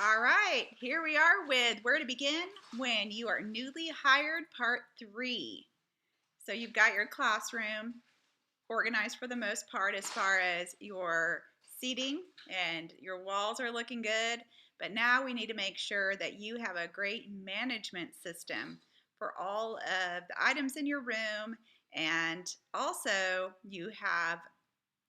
All right, here we are with Where to Begin When You Are Newly Hired, Part 3. So you've got your classroom organized for the most part as far as your seating and your walls are looking good. But now we need to make sure that you have a great management system for all of the items in your room, and also you have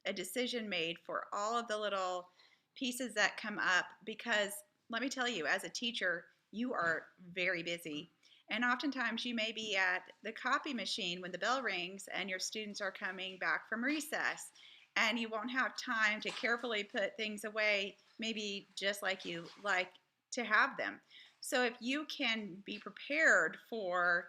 a decision made for all of the little pieces that come up, because let me tell you, as a teacher, you are very busy. And oftentimes you may be at the copy machine when the bell rings and your students are coming back from recess, and you won't have time to carefully put things away, maybe just like you like to have them. So if you can be prepared for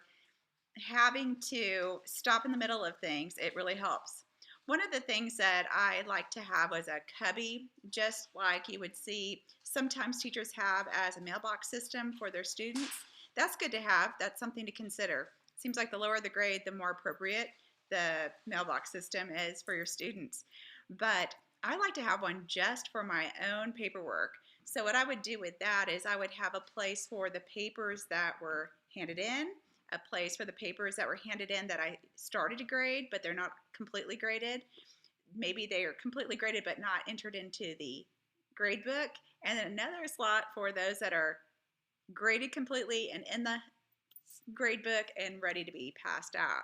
having to stop in the middle of things, it really helps. One of the things that I like to have was a cubby, just like you would see sometimes teachers have as a mailbox system for their students. That's good to have. That's something to consider. Seems like the lower the grade, the more appropriate the mailbox system is for your students. But I like to have one just for my own paperwork. So what I would do with that is I would have a place for the papers that were handed in, a place for the papers that were handed in that I started to grade, but they're not completely graded. Maybe they are completely graded but not entered into the grade book, and then another slot for those that are graded completely and in the grade book and ready to be passed out.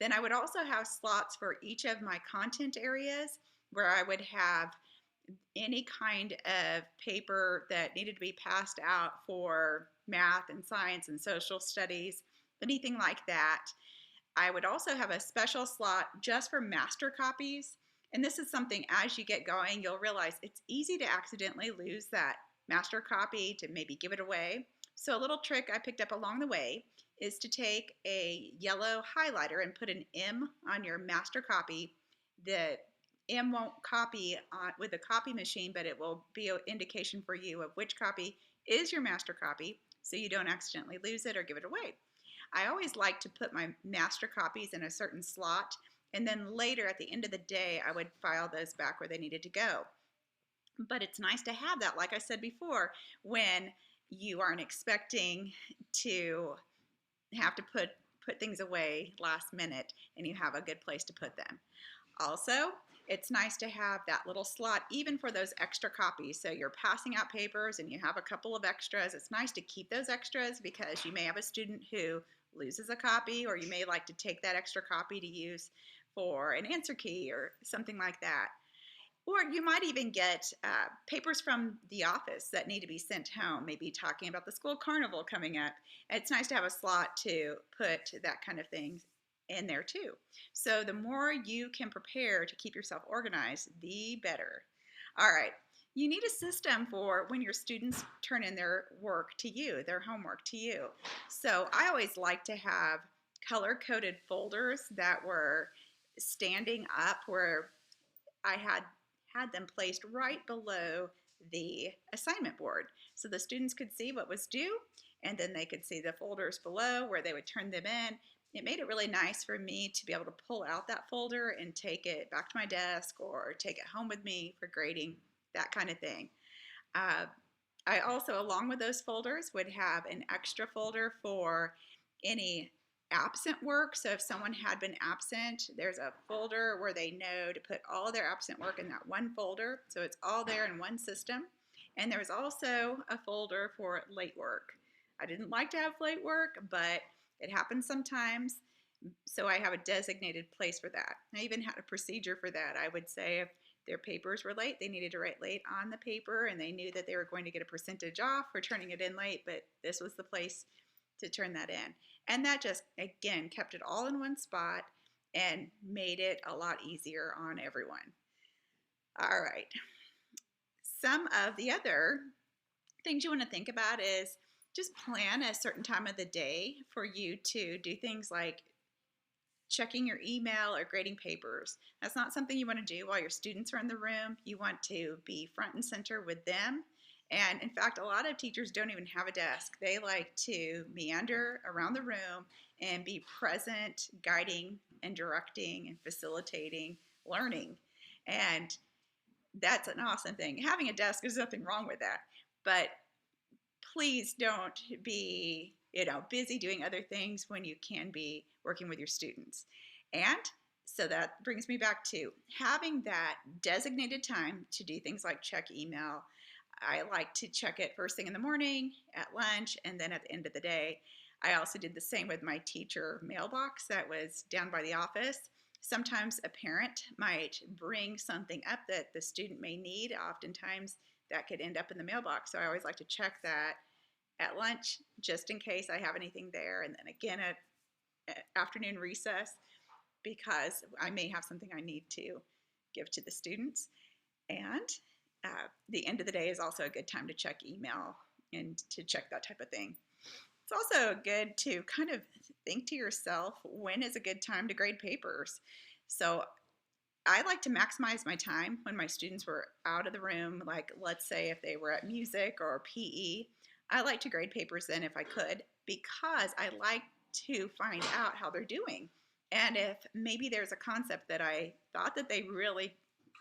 Then I would also have slots for each of my content areas where I would have any kind of paper that needed to be passed out for math and science and social studies, anything like that. I would also have a special slot just for master copies. And this is something, as you get going, you'll realize it's easy to accidentally lose that master copy, to maybe give it away. So a little trick I picked up along the way is to take a yellow highlighter and put an M on your master copy. The M won't copy with a copy machine, but it will be an indication for you of which copy is your master copy, so you don't accidentally lose it or give it away. I always like to put my master copies in a certain slot, and then later at the end of the day, I would file those back where they needed to go. But it's nice to have that, like I said before, when you aren't expecting to have to put things away last minute and you have a good place to put them. Also, it's nice to have that little slot even for those extra copies. So you're passing out papers and you have a couple of extras. It's nice to keep those extras because you may have a student who loses a copy, or you may like to take that extra copy to use for an answer key or something like that. Or you might even get papers from the office that need to be sent home, maybe talking about the school carnival coming up. It's nice to have a slot to put that kind of thing in there too. So the more you can prepare to keep yourself organized, the better. All right. You need a system for when your students turn in their work to you, their homework to you. So I always like to have color coded folders that were standing up, where I had them placed right below the assignment board so the students could see what was due, and then they could see the folders below where they would turn them in. It made it really nice for me to be able to pull out that folder and take it back to my desk or take it home with me for grading, that kind of thing. Uh, I also, along with those folders, would have an extra folder for any absent work. So if someone had been absent, there's a folder where they know to put all of their absent work in that one folder. So it's all there in one system. And there's also a folder for late work. I didn't like to have late work, but it happens sometimes. So I have a designated place for that. I even had a procedure for that. I would say if their papers were late, they needed to write late on the paper, and they knew that they were going to get a percentage off for turning it in late, but this was the place to turn that in. And that just, again, kept it all in one spot and made it a lot easier on everyone. All right. Some of the other things you want to think about is just plan a certain time of the day for you to do things like checking your email or grading papers. That's not something you want to do while your students are in the room. You want to be front and center with them. And in fact, a lot of teachers don't even have a desk. They like to meander around the room and be present, guiding and directing and facilitating learning. And that's an awesome thing. Having a desk, there's nothing wrong with that. But please don't be, busy doing other things when you can be working with your students. And so that brings me back to having that designated time to do things like check email. I like to check it first thing in the morning, at lunch, and then at the end of the day. I also did the same with my teacher mailbox that was down by the office. Sometimes a parent might bring something up that the student may need. Oftentimes that could end up in the mailbox. So I always like to check that at lunch just in case I have anything there, and then again at afternoon recess because I may have something I need to give to the students. And the end of the day is also a good time to check email and to check that type of thing. It's also good to kind of think to yourself, when is a good time to grade papers? So I like to maximize my time when my students were out of the room, like let's say if they were at music or PE. I like to grade papers then if I could, because I like to find out how they're doing. And if maybe there's a concept that I thought that they really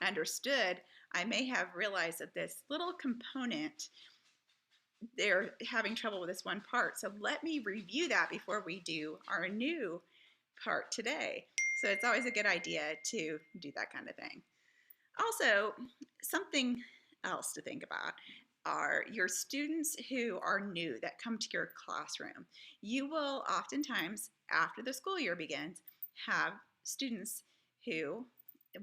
understood, I may have realized that this little component, they're having trouble with this one part. So let me review that before we do our new part today. So it's always a good idea to do that kind of thing. Also, something else to think about are your students who are new that come to your classroom. You will oftentimes, after the school year begins, have students who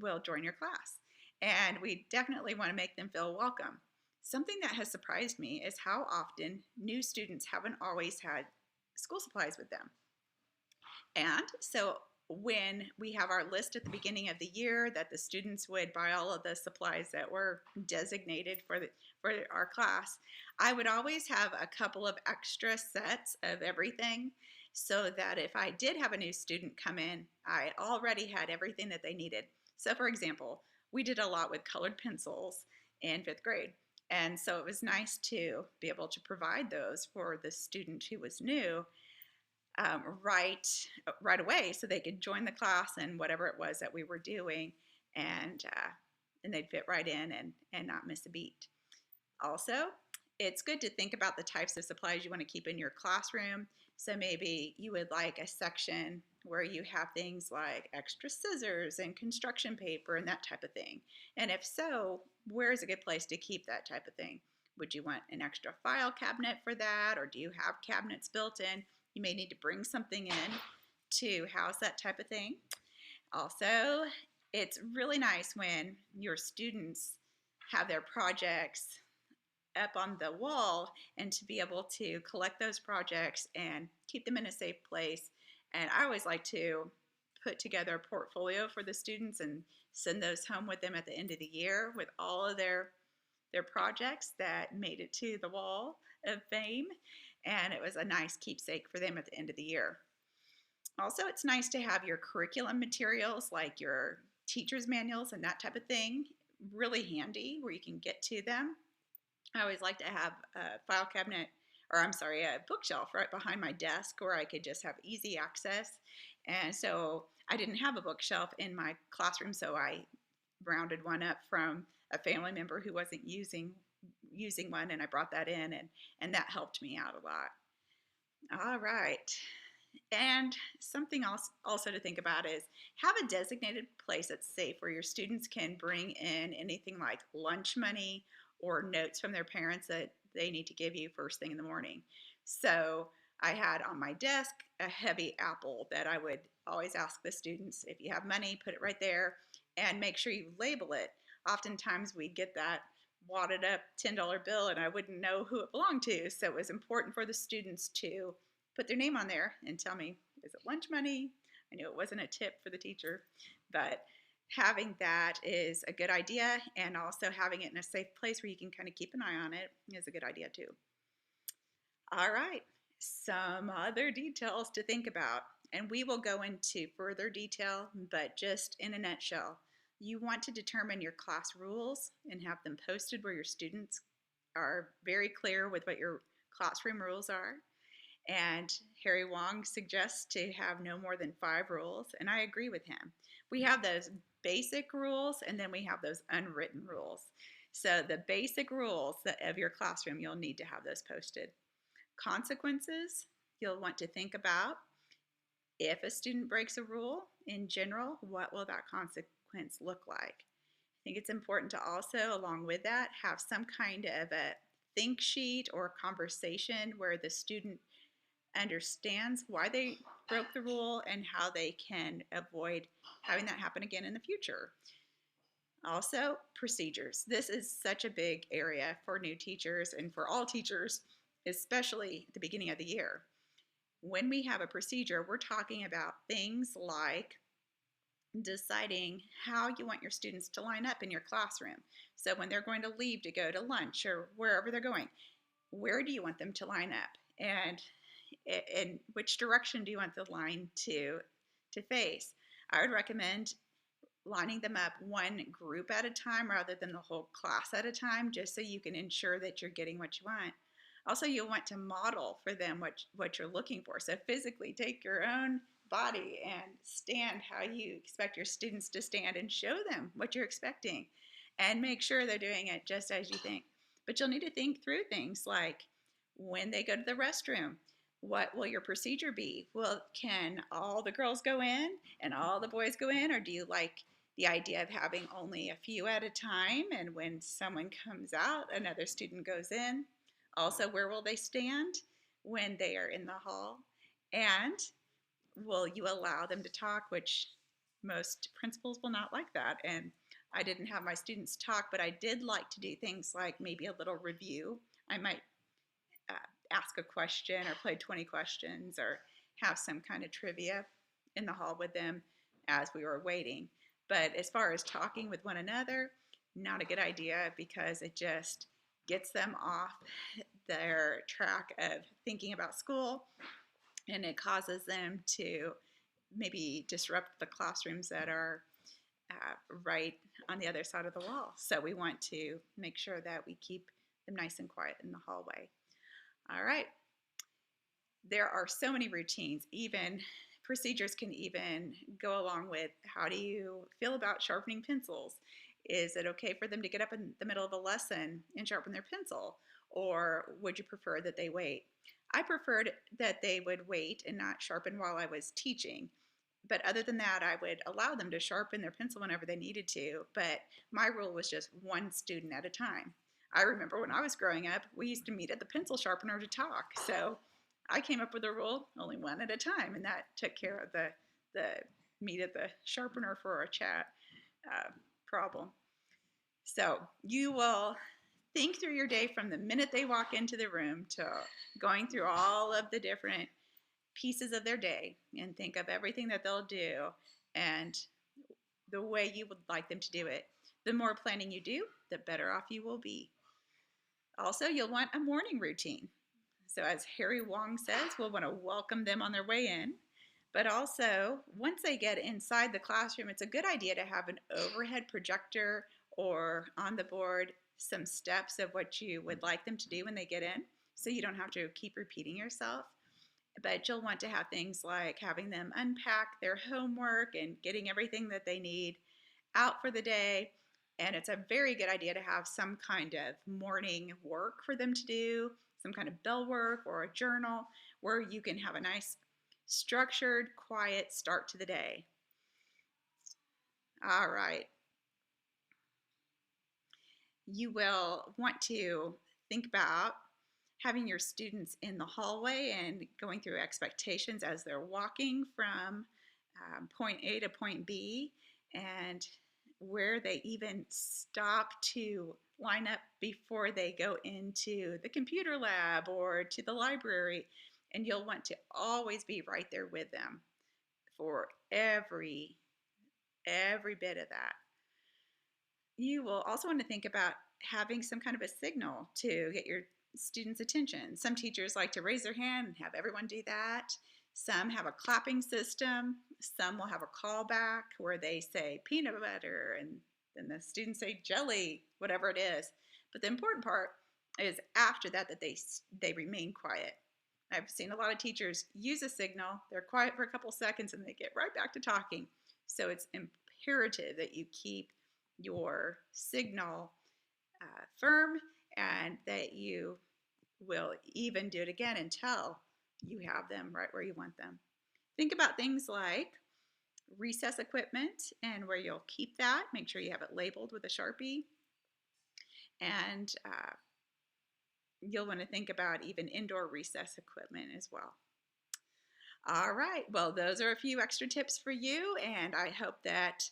will join your class. And we definitely want to make them feel welcome. Something that has surprised me is how often new students haven't always had school supplies with them. And so when we have our list at the beginning of the year that the students would buy all of the supplies that were designated for our class, I would always have a couple of extra sets of everything so that if I did have a new student come in, I already had everything that they needed. So for example, we did a lot with colored pencils in 5th grade. And so it was nice to be able to provide those for the student who was new right away, so they could join the class and whatever it was that we were doing, and they'd fit right in and not miss a beat. Also, it's good to think about the types of supplies you want to keep in your classroom. So maybe you would like a section where you have things like extra scissors and construction paper and that type of thing. And if so, where's a good place to keep that type of thing? Would you want an extra file cabinet for that, or do you have cabinets built in? You may need to bring something in to house that type of thing. Also, it's really nice when your students have their projects up on the wall and to be able to collect those projects and keep them in a safe place. And I always like to put together a portfolio for the students and send those home with them at the end of the year with all of their projects that made it to the wall of fame. And it was a nice keepsake for them at the end of the year. Also, it's nice to have your curriculum materials like your teacher's manuals and that type of thing really handy where you can get to them. I always like to have a file cabinet, or I'm sorry, a bookshelf right behind my desk where I could just have easy access. And so I didn't have a bookshelf in my classroom, so I rounded one up from a family member who wasn't using one, and I brought that in, and that helped me out a lot. All right. And something else also to think about is have a designated place that's safe where your students can bring in anything like lunch money or notes from their parents that they need to give you first thing in the morning. So I had on my desk a heavy apple that I would always ask the students, if you have money, put it right there and make sure you label it. Oftentimes we get that wadded up $10 bill and I wouldn't know who it belonged to. So it was important for the students to put their name on there and tell me, is it lunch money? I knew it wasn't a tip for the teacher, but having that is a good idea, and also having it in a safe place where you can kind of keep an eye on it is a good idea too. All right, some other details to think about, and we will go into further detail, but just in a nutshell, you want to determine your class rules and have them posted where your students are very clear with what your classroom rules are. And Harry Wong suggests to have no more than 5 rules, and I agree with him. We have those basic rules, and then we have those unwritten rules. So the basic rules of your classroom, you'll need to have those posted. Consequences, you'll want to think about if a student breaks a rule in general, what will that consequence look like? I think it's important to also, along with that, have some kind of a think sheet or conversation where the student understands why they broke the rule and how they can avoid having that happen again in the future. Also, procedures. This is such a big area for new teachers and for all teachers, especially at the beginning of the year. When we have a procedure, we're talking about things like deciding how you want your students to line up in your classroom. So when they're going to leave to go to lunch or wherever they're going, where do you want them to line up? And in which direction do you want the line to face? I would recommend lining them up one group at a time rather than the whole class at a time, just so you can ensure that you're getting what you want. Also, you'll want to model for them what you're looking for. So physically take your own body and stand how you expect your students to stand and show them what you're expecting and make sure they're doing it just as you think. But you'll need to think through things like when they go to the restroom, what will your procedure be? Well, can all the girls go in and all the boys go in, or do you like the idea of having only a few at a time, and when someone comes out, another student goes in? Also, where will they stand when they are in the hall? And will you allow them to talk, which most principals will not like that. And I didn't have my students talk, but I did like to do things like maybe a little review. I might ask a question or play 20 questions or have some kind of trivia in the hall with them as we were waiting. But as far as talking with one another, not a good idea because it just gets them off their track of thinking about school, and it causes them to maybe disrupt the classrooms that are right on the other side of the wall. So we want to make sure that we keep them nice and quiet in the hallway. All right. There are so many routines, even procedures can even go along with how do you feel about sharpening pencils? Is it okay for them to get up in the middle of a lesson and sharpen their pencil? Or would you prefer that they wait? I preferred that they would wait and not sharpen while I was teaching. But other than that, I would allow them to sharpen their pencil whenever they needed to. But my rule was just one student at a time. I remember when I was growing up, we used to meet at the pencil sharpener to talk. So I came up with a rule, only one at a time, and that took care of the meet at the sharpener for a chat problem. So you will think through your day from the minute they walk into the room to going through all of the different pieces of their day and think of everything that they'll do and the way you would like them to do it. The more planning you do, the better off you will be. Also, you'll want a morning routine. So as Harry Wong says, we'll want to welcome them on their way in. But also, once they get inside the classroom, it's a good idea to have an overhead projector or on the board some steps of what you would like them to do when they get in, so you don't have to keep repeating yourself. But you'll want to have things like having them unpack their homework and getting everything that they need out for the day. And it's a very good idea to have some kind of morning work for them to do, some kind of bell work or a journal where you can have a nice structured, quiet start to the day. All right. You will want to think about having your students in the hallway and going through expectations as they're walking from point A to point B, and where they even stop to line up before they go into the computer lab or to the library. And you'll want to always be right there with them for every bit of that. You will also want to think about having some kind of a signal to get your students' attention. Some teachers like to raise their hand and have everyone do that. Some have a clapping system. Some will have a callback where they say peanut butter and then the students say jelly, whatever it is. But the important part is after that they remain quiet. I've seen a lot of teachers use a signal, they're quiet for a couple seconds and they get right back to talking. So it's imperative that you keep your signal firm, and that you will even do it again until you have them right where you want them. Think about things like recess equipment and where you'll keep that. Make sure you have it labeled with a Sharpie. And you'll want to think about even indoor recess equipment as well. All right, well, those are a few extra tips for you, and I hope that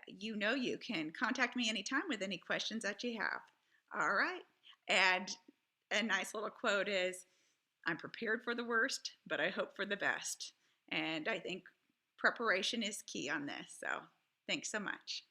you know you can contact me anytime with any questions that you have. All right, and a nice little quote is, I'm prepared for the worst, but I hope for the best. And I think preparation is key on this, so thanks so much.